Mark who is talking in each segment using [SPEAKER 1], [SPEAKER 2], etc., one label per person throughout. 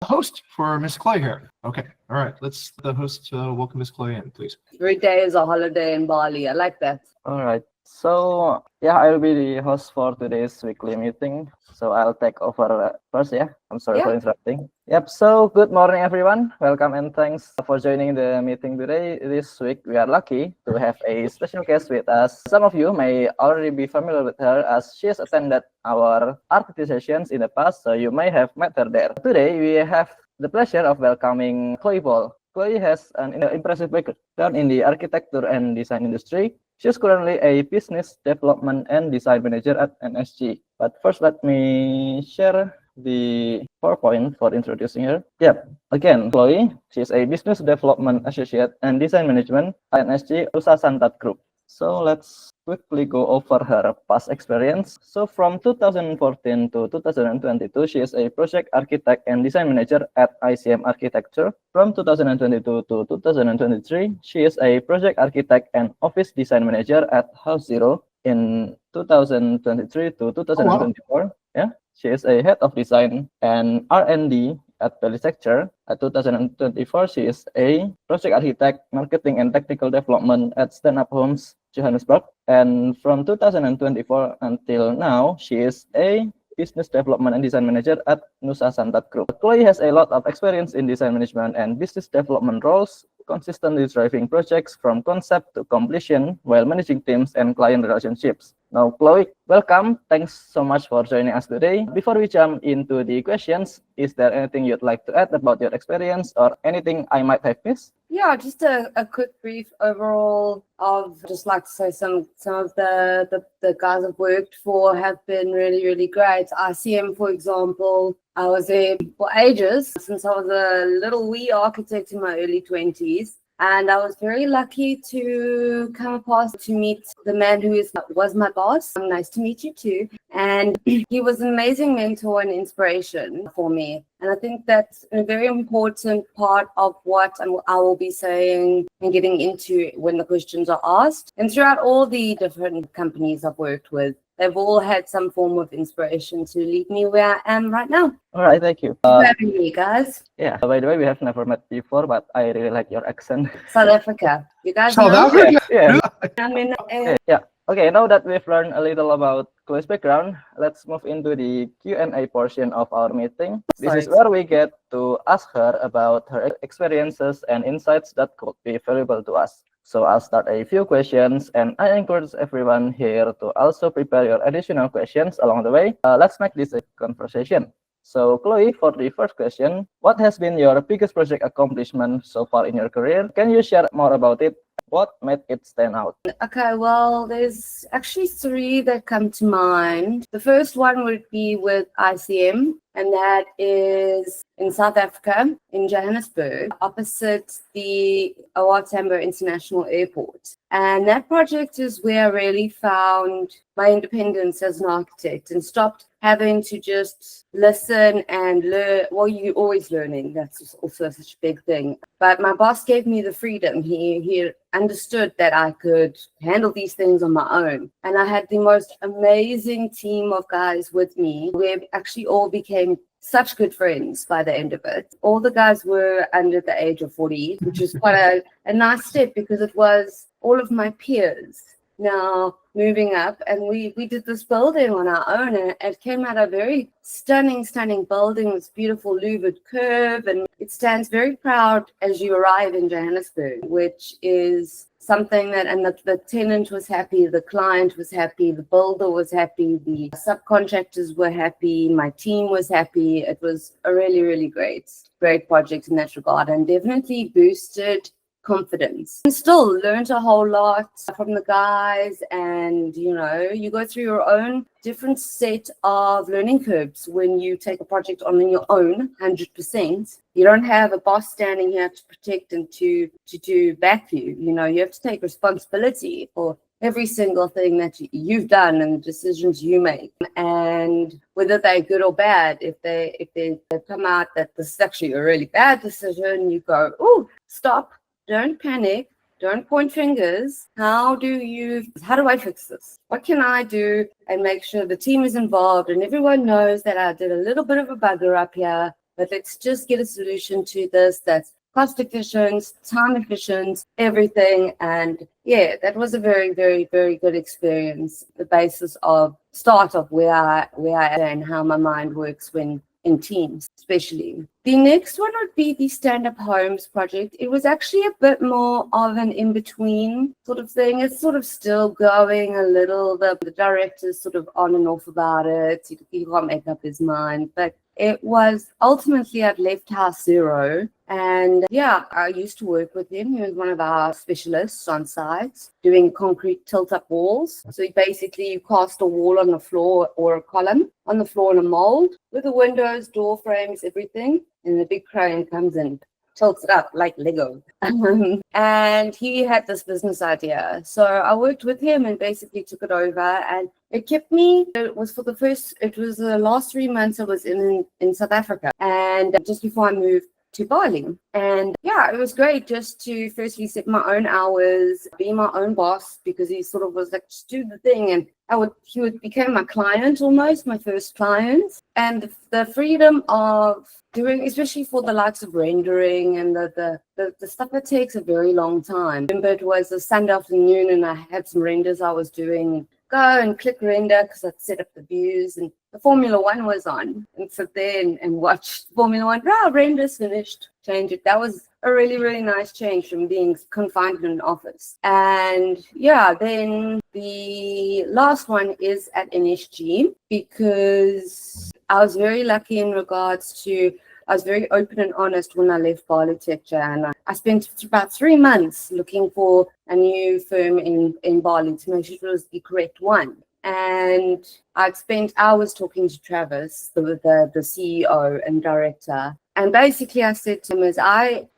[SPEAKER 1] host for Miss Chloe here. Okay, all right. Let's the host welcome Miss Chloe in, please.
[SPEAKER 2] Every day is a holiday in Bali. I like that.
[SPEAKER 3] All right. So, yeah, I'll be the host for today's weekly meeting. So I'll take over first, yeah. I'm sorry for
[SPEAKER 2] Yeah.
[SPEAKER 3] interrupting. Yep. So, good morning, everyone. Welcome and thanks for joining the meeting today. This week, we are lucky to have a special guest with us. Some of you may already be familiar with her as she has attended our architect sessions in the past, so you may have met her there. Today, we have the pleasure of welcoming Chloe Paul. Chloe has an impressive background in the architecture and design industry. She's currently a business development and design manager at NSG. But first, let me share the PowerPoint for introducing her. Yep. Again, Chloe, she's a business development associate and design management at NSG Nusa Santat Group. So let's quickly go over her past experience. So from 2014 to 2022, she is a project architect and design manager at ICM Architecture. From 2022 to 2023, she is a project architect and office design manager at House Zero. In 2023 to 2024, yeah, she is a head of design and R&D at Bali sector. At 2024, she is a project architect, marketing and technical development at Stand Up Homes, Johannesburg. And from 2024 until now, she is a business development and design manager at Nusa Santat Group. Chloe has a lot of experience in design management and business development roles, consistently driving projects from concept to completion while managing teams and client relationships. Now, Chloe, welcome. Thanks so much for joining us today. Before we jump into the questions, is there anything you'd like to add about your experience or anything I might have missed?
[SPEAKER 2] Yeah, just a quick brief overall of just like to say some of the guys I've worked for have been really, really great. ICM, for example, I was there for ages since I was a little wee architect in my early 20s. And I was very lucky to come across to meet the man who was my boss. Nice to meet you too. And he was an amazing mentor and inspiration for me. And I think that's a very important part of what I will be saying and getting into when the questions are asked. And throughout all the different companies I've worked with, they've all had some form of inspiration to lead me where I am right now.
[SPEAKER 3] All right, thank you.
[SPEAKER 2] Thanks for having me, guys.
[SPEAKER 3] Yeah, by the way, we have never met before, but I really like your accent.
[SPEAKER 2] South Africa. You guys
[SPEAKER 1] South
[SPEAKER 2] know?
[SPEAKER 1] Africa?
[SPEAKER 3] Yeah.
[SPEAKER 2] I mean,
[SPEAKER 3] Yeah. Okay, now that we've learned a little about Chloe's background, let's move into the Q&A portion of our meeting. This is where we get to ask her about her experiences and insights that could be valuable to us. So I'll start a few questions, and I encourage everyone here to also prepare your additional questions along the way. Let's make this a conversation. So Chloe, for the first question, what has been your biggest project accomplishment so far in your career? Can you share more about it? What made it stand out?
[SPEAKER 2] Okay, well, there's actually three that come to mind. The first one would be with ICM, and that is in South Africa, in Johannesburg, opposite the OR Tambo International Airport. And that project is where I really found my independence as an architect and stopped having to just listen and learn. Well, you're always learning. That's also such a big thing. But my boss gave me the freedom. He understood that I could handle these things on my own. And I had the most amazing team of guys with me. We actually all became such good friends by the end of it. All the guys were under the age of 40, which is quite a nice step because it was all of my peers now moving up, and we did this building on our own, and it came out a very stunning building with beautiful louvered curve, and it stands very proud as you arrive in Johannesburg, which is something that, and the tenant was happy, the client was happy, the builder was happy, the subcontractors were happy, my team was happy. It was a really, really great project in that regard, and definitely boosted confidence. And still learned a whole lot from the guys, and you go through your own different set of learning curves when you take a project on your own 100%. You don't have a boss standing here to protect and to back you. You have to take responsibility for every single thing that you've done and the decisions you make, and whether they're good or bad. If they come out that this is actually a really bad decision, you go, oh, stop. Don't panic. Don't point fingers. How do I fix this? What can I do and make sure the team is involved and everyone knows that I did a little bit of a bugger up here, but let's just get a solution to this that's cost efficient, time efficient, everything. And yeah, that was a very, very, very good experience. The basis of start of where I am and how my mind works when in teams, especially. The next one would be the stand-up homes project. It was actually a bit more of an in-between sort of thing. It's sort of still going a little. The director's sort of on and off about it. He can't make up his mind. But it was ultimately I'd left House Zero. And yeah, I used to work with him. He was one of our specialists on site doing concrete tilt-up walls. So basically you cast a wall on the floor or a column on the floor in a mold with the windows, door frames, everything. And the big crane comes in, tilts it up like Lego. And he had this business idea. So I worked with him and basically took it over. And it kept me, it was the last 3 months I was in South Africa. And just before I moved to Bali. And yeah, it was great just to firstly set my own hours, be my own boss, because he sort of was like, just do the thing. And he would become my client almost, my first client. And the freedom of doing, especially for the likes of rendering and the stuff that takes a very long time. I remember it was a Sunday afternoon and I had some renders I was doing. Go and click render because I'd set up the views and the Formula One was on and sit there and watch Formula One. Render's finished. Change it. That was a really, really nice change from being confined in an office. And yeah, then the last one is at NSG because I was very lucky in regards to I was very open and honest when I left Bali Architecture, and I spent about 3 months looking for a new firm in Bali to make sure it was the correct one. And I'd spent hours talking to Travis, the CEO and director. And basically I said to him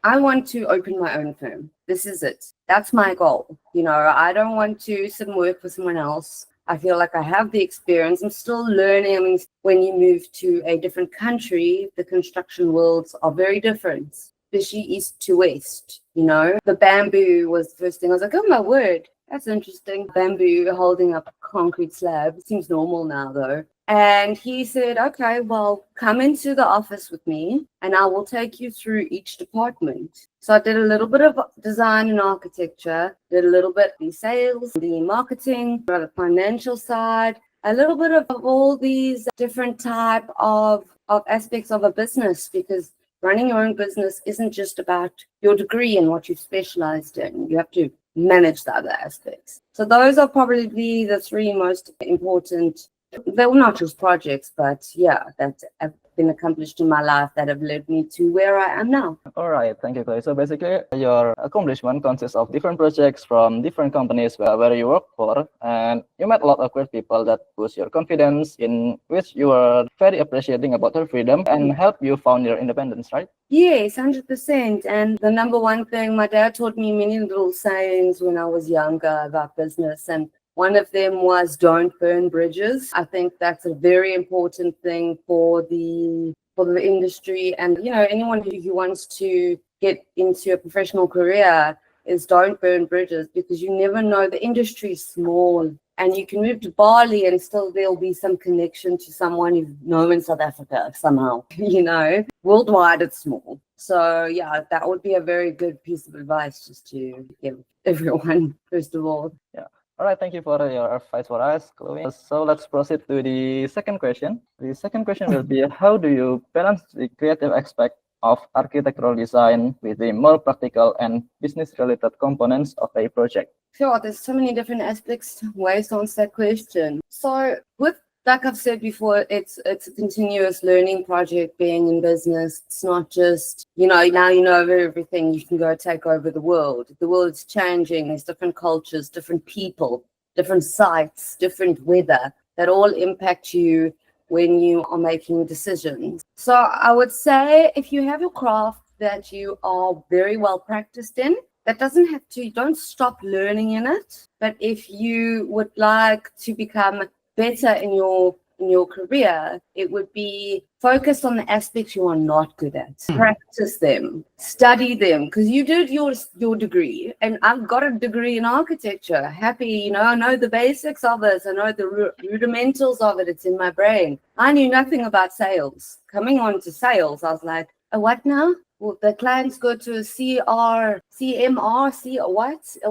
[SPEAKER 2] I want to open my own firm. This is it. That's my goal. I don't want to sit and work for someone else. I feel like I have the experience. I'm still learning. I mean, when you move to a different country, the construction worlds are very different, especially east to west. The bamboo was the first thing. I was like, oh my word, that's interesting. Bamboo holding up a concrete slab. It seems normal now though. And he said, okay, well, come into the office with me and I will take you through each department. So I did a little bit of design and architecture, did a little bit of the sales, the marketing, the financial side, a little bit of all these different type of aspects of a business, because running your own business isn't just about your degree and what you've specialized in. You have to manage the other aspects. So those are probably the 3 most important. They were not just projects, but yeah, that have been accomplished in my life that have led me to where I am now.
[SPEAKER 3] All right, thank you, Chloe. So basically, your accomplishment consists of different projects from different companies where you work for, and you met a lot of great people that boost your confidence, in which you were very appreciating about your freedom and help you found your independence, right?
[SPEAKER 2] Yes, 100%. And the number one thing, my dad taught me many little sayings when I was younger about business, and one of them was don't burn bridges. I think that's a very important thing for the industry. And, anyone who wants to get into a professional career is don't burn bridges, because you never know. The industry is small and you can move to Bali and still there'll be some connection to someone you know in South Africa somehow, worldwide it's small. So yeah, that would be a very good piece of advice just to give everyone, first of all.
[SPEAKER 3] Yeah. All right, thank you for your advice for us, Chloe. So let's proceed to the second question. The second question will be, how do you balance the creative aspect of architectural design with the more practical and business-related components of a project?
[SPEAKER 2] Sure, there's so many different aspects, ways to answer that question. So like I've said before, it's a continuous learning project being in business. It's not just, now you know everything, you can go take over the world. The world's changing. There's different cultures, different people, different sites, different weather that all impact you when you are making decisions. So I would say if you have a craft that you are very well practiced in, that doesn't have to, don't stop learning in it. But if you would like to become better in your in your career, it would be focus on the aspects you are not good at. Practice them, study them, because you did your degree, and I've got a degree in architecture. Happy, I know the basics of it. I know the rudimentals of it. It's in my brain. I knew nothing about sales. Coming on to sales, I was like, oh, what now? Well, the clients go to a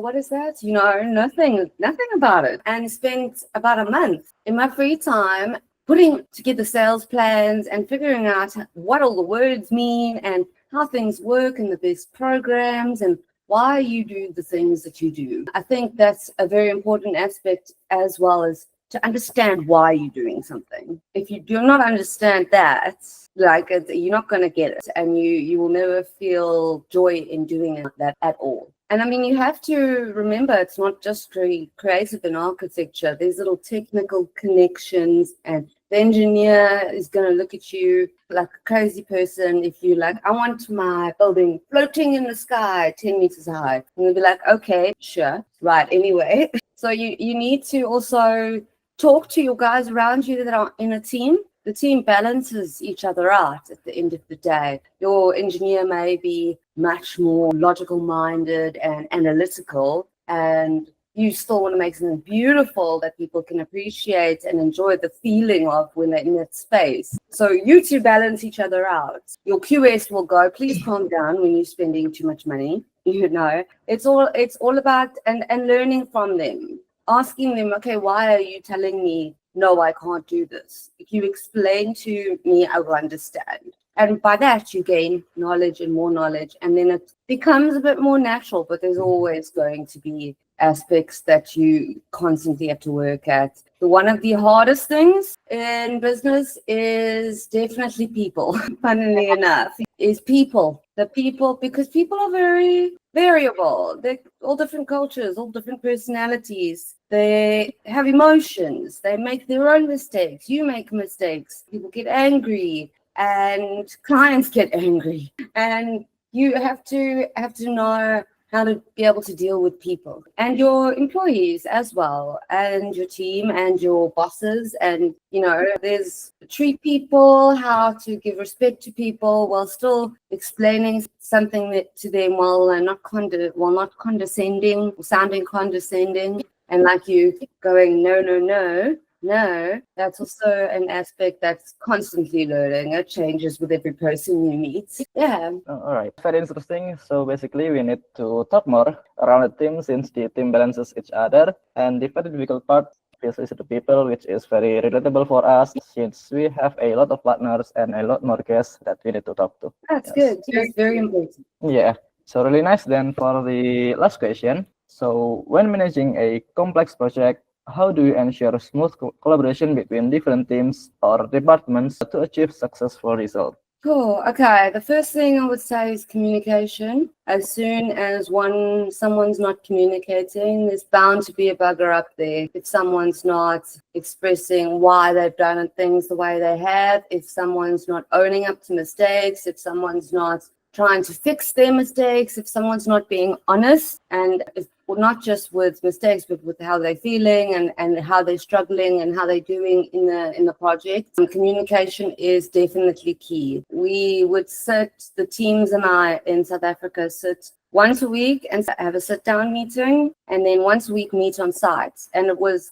[SPEAKER 2] what is that? Nothing about it. And spent about a month in my free time putting together sales plans and figuring out what all the words mean and how things work and the best programs and why you do the things that you do. I think that's a very important aspect, as well as to understand why you're doing something. If you do not understand that, you're not going to get it, and you will never feel joy in doing that at all. And I mean, you have to remember, it's not just creative in architecture. There's little technical connections, and the engineer is going to look at you like a crazy person if you I want my building floating in the sky 10 meters high. And you'll be like, okay, sure, right, anyway. So you need to also talk to your guys around you that are in a team. The team balances each other out at the end of the day. Your engineer may be much more logical minded and analytical, and you still want to make something beautiful that people can appreciate and enjoy the feeling of when they're in that space. So you two balance each other out. Your QS will go, please calm down when you're spending too much money. It's all about and learning from them. Asking them, okay, why are you telling me, no, I can't do this? If you explain to me, I will understand. And by that, you gain knowledge and more knowledge. And then it becomes a bit more natural, but there's always going to be aspects that you constantly have to work at. One of the hardest things in business is definitely people, funnily enough, is people. The people, because people are very variable. They're all different cultures, all different personalities. They have emotions. They make their own mistakes. You make mistakes. People get angry and clients get angry. And you have to know how to be able to deal with people and your employees as well, and your team and your bosses. And there's treat people, how to give respect to people while still explaining something to them while not condescending or sounding condescending, and like you going no, that's also an aspect that's constantly learning. It changes with every person you meet. Yeah.
[SPEAKER 3] All right. Very interesting. So basically, we need to talk more around the team, since the team balances each other. And the very difficult part is the people, which is very relatable for us, since we have a lot of partners and a lot more guests that we need to talk to.
[SPEAKER 2] That's good. That's very important.
[SPEAKER 3] Yeah. So really nice. Then for the last question. So when managing a complex project, how do you ensure smooth collaboration between different teams or departments to achieve successful results?
[SPEAKER 2] Cool. Okay. The first thing I would say is communication. As soon as someone's not communicating, there's bound to be a bugger up there. If someone's not expressing why they've done things the way they have, if someone's not owning up to mistakes, if someone's not trying to fix their mistakes, if someone's not being honest, and not just with mistakes, but with how they're feeling and how they're struggling and how they're doing in the project. Communication is definitely key. We would the teams and I in South Africa sit once a week and have a sit-down meeting, and then once a week meet on site. And it was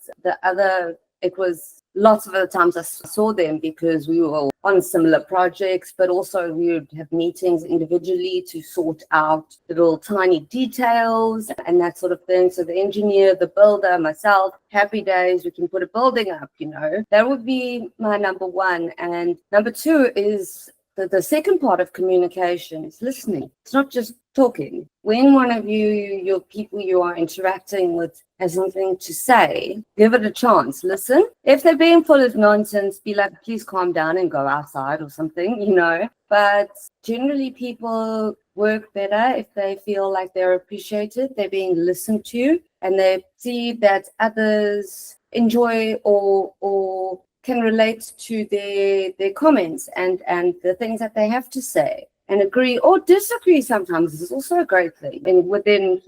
[SPEAKER 2] lots of other times I saw them because we were on similar projects, but also we would have meetings individually to sort out little tiny details and that sort of thing. So the engineer, the builder, myself, happy days, we can put a building up, That would be my number one. And number two is the second part of communication is listening. It's not just talking. When one of your people you are interacting with has something to say, give it a chance. Listen. If they're being full of nonsense, be like, please calm down and go outside or something, But generally people work better if they feel like they're appreciated, they're being listened to, and they see that others enjoy or can relate to their comments and the things that they have to say, and agree or disagree sometimes is also a great thing, and within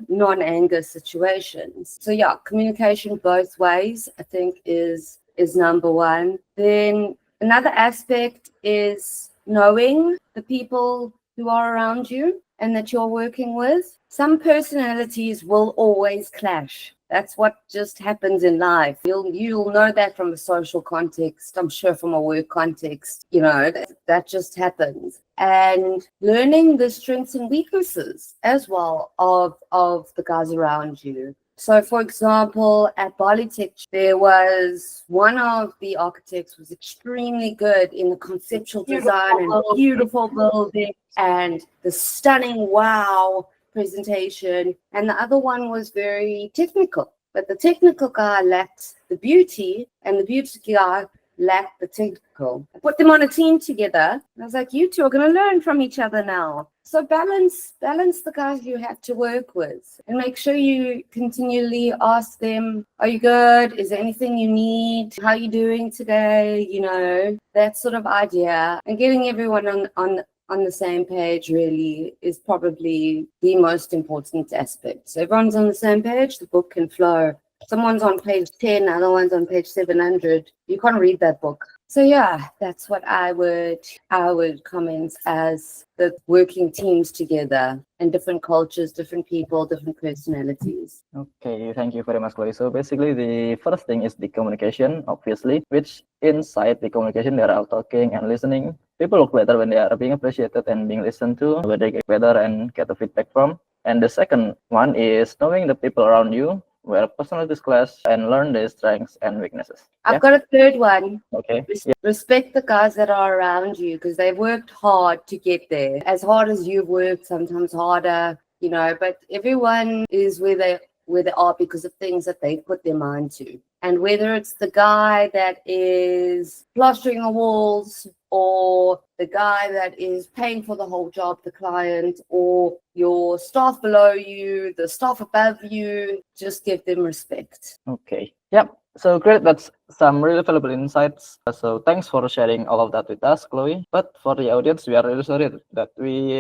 [SPEAKER 2] non-anger situations. So yeah, communication both ways I think is is number one. Then another aspect is knowing the people who are around you and that you're working with. Some personalities will always clash. That's what just happens in life. You'll know that from a social context, I'm sure from a work context, that just happens. And learning the strengths and weaknesses as well of the guys around you. So, for example, at Bali Tech, there was one of the architects was extremely good in the conceptual design and beautiful building and the stunning wow presentation. And the other one was very technical, but the technical guy lacked the beauty and the beauty guy lacked the technical. I put them on a team together. And I was like, you two are going to learn from each other now. So balance the guys you have to work with and make sure you continually ask them, are you good? Is there anything you need? How are you doing today? That sort of idea, and getting everyone on the same page really is probably the most important aspect. So everyone's on the same page, the book can flow. Someone's on page 10, other one's on page 700. You can't read that book. So yeah, that's what I would comment as the working teams together and different cultures, different people, different personalities.
[SPEAKER 3] Okay, thank you very much, Chloe. So basically, the first thing is the communication, obviously, which inside the communication, they're all talking and listening. People look better when they are being appreciated and being listened to, where they get better and get the feedback from. And the second one is knowing the people around you, where personalities clash, and learn their strengths and weaknesses.
[SPEAKER 2] I've got a third one.
[SPEAKER 3] Okay.
[SPEAKER 2] Respect the guys that are around you because they've worked hard to get there. As hard as you've worked, sometimes harder, but everyone is where they are because of things that they've put their mind to. And whether it's the guy that is plastering the walls or the guy that is paying for the whole job, the client, or your staff below you, the staff above you, just give them respect.
[SPEAKER 3] Okay. Yep. So great. That's some really valuable insights. So thanks for sharing all of that with us, Chloe. But for the audience, we are really sorry that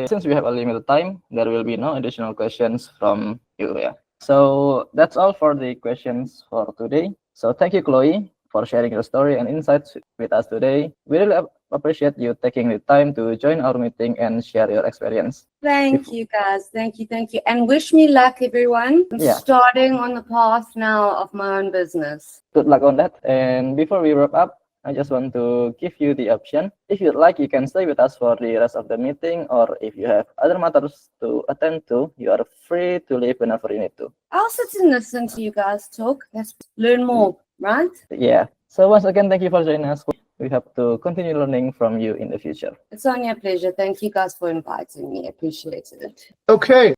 [SPEAKER 3] since we have a limited time, there will be no additional questions from you. Yeah. So that's all for the questions for today. So thank you, Chloe, for sharing your story and insights with us today. We really appreciate you taking the time to join our meeting and share your experience.
[SPEAKER 2] Thank you, guys. Thank you. And wish me luck, everyone. I'm starting on the path now of my own business.
[SPEAKER 3] Good luck on that. And before we wrap up, I just want to give you the option. If you'd like, you can stay with us for the rest of the meeting, or if you have other matters to attend to, you are free to leave whenever you need to.
[SPEAKER 2] I'll sit and listen to you guys talk. Let's learn more, right?
[SPEAKER 3] Yeah. So once again, thank you for joining us. We hope to continue learning from you in the future.
[SPEAKER 2] It's only a pleasure. Thank you guys for inviting me. I appreciate it.
[SPEAKER 1] Okay,